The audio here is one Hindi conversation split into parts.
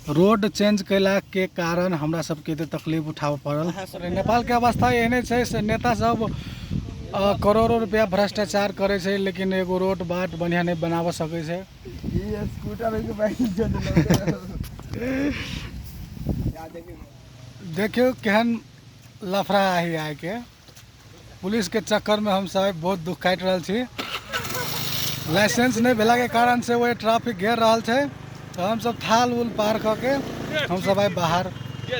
रोड चेंज कैला के कारण हमरा सबके तकलीफ उठाव पड़ल। नेपाल के अवस्था एहने छै से नेता सब करोड़ों रुपया भ्रष्टाचार करे छै, लेकिन एगो रोड बाट बढ़िया नहीं बनाव सके छै। देखियो केहन लफड़ा आही आए के पुलिस के चक्कर में हम सब बहुत दुख काट रहा छी। लाइसेंस नहीं भेला के कारण से वो ट्रैफिक घेर रहा है, तो हम सब थाल उल पार करके हम सब आए बाहर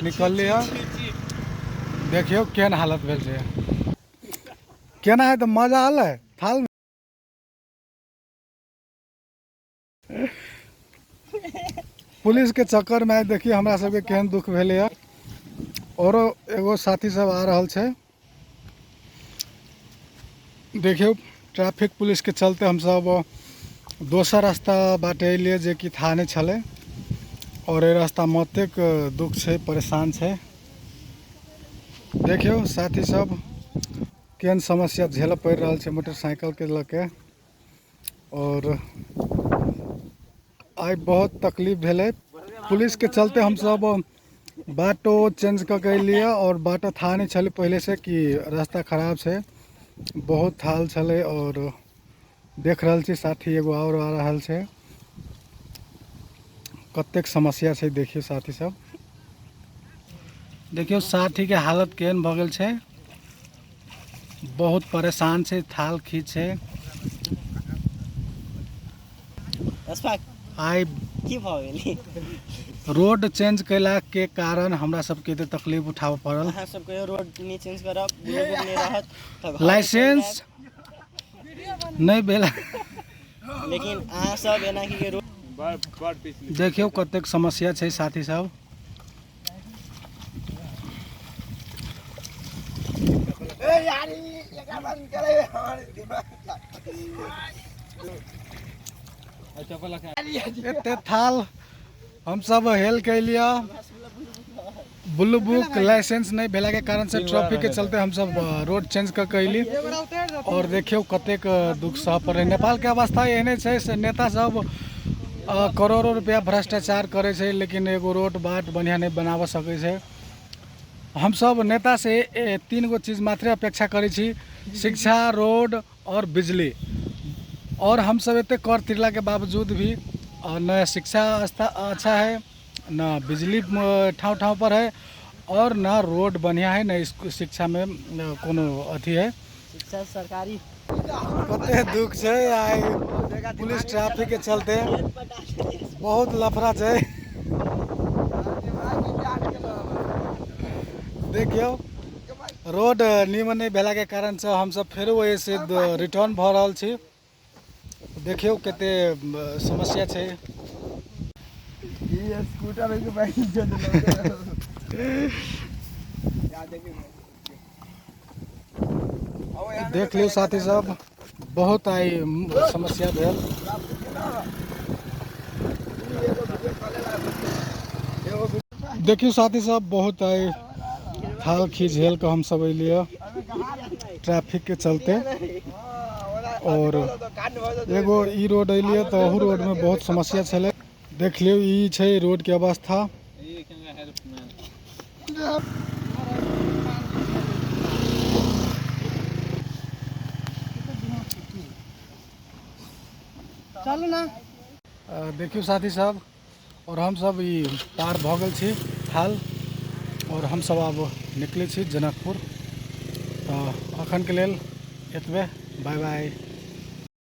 निकल लिया। देखियो केन हालत भेल छै, केना है तो मजा आल है थाल में। पुलिस के चक्कर में देखिए हमरा सबके केहन दुख भेले है। और एगो साथी सब आ रहा है, देखियो ट्रैफिक पुलिस के चलते हम सब दोसर रास्ता बाटे लिए जे कि था नहीं छले, और ये रास्ता मतेक दुख से परेशान है। देखियो साथी सब केन समस्या झेल पड़ रहा है मोटरसाइकिल के लके, और आई बहुत तकलीफ भेले। पुलिस के चलते हम सब बाटो चेंज कर लिए, और बाटो था नहीं छले पहले से कि रास्ता खराब है, बहुत थाल छले। और देख रहा छी साथी एगो और आ रहा है, कतेक समस्या है देखिए साथी सब। देखियो साथी के हालत केहन भ गेल छै, बहुत परेशान छै, थाल खींच है। आई की भ गेली रोड चेंज कैला के कारण हमरा सबके तकलीफ उठाव पड़ल। अहाँ सबके रोड नहीं चेंज करब, लोग नहीं रहत त लाइसेंस नहीं भेला, लेकिन अहाँ सब एना की रोड देखियो कतेक समस्या छै साथी सब। एते थाल हम सब हेल के लिया, ब्लू बुक लाइसेंस नहीं भेला के कारण से ट्रैफिक के चलते हम सब रोड चेंज कर कैली। और देखियो कतेक दुख सह पड़े। नेपाल के अवस्था एहने छै से नेता सब करोड़ों रुपया भ्रष्टाचार करे छै, लेकिन एगो रोड बाट बढ़िया नहीं बनाव सके छै। हम सब नेता से 3 गो चीज मात्र अपेक्षा करे छी, शिक्षा, रोड और बिजली। और हम सब इतने कर तिरला के बावजूद भी न शिक्षा अच्छा है, न बिजली ठाव ठाव पर है, और न रोड बढ़िया है, न शिक्षा में कोनो अथी है। शिक्षा सरकारी कते दुख छै आई पुलिस ट्रैफिक के चलते बहुत लफड़ा छै। देखियो रोड निमन नहीं भेला के कारण से हम सब फिर वही से रिटर्न भ रहल छी। देखियो केते समस्या छै। देख लियो साथी सब बहुत आई समस्या भेल। देखियो साथी सब बहुत आई थाल खींच झेल के हम सब अलिए ट्रैफिक के चलते। और एगो ई रोड अलिए तो ओहू रोड में बहुत समस्या छले। देख लियो ई छै रोड के अवस्था। चलू ना देखियो साथी सब, और हम सब ई पार भ गेल छी थाल, और हम सब अब निकले छी जनकपुर। तो अखन के लेल एतबे, बाय बाय।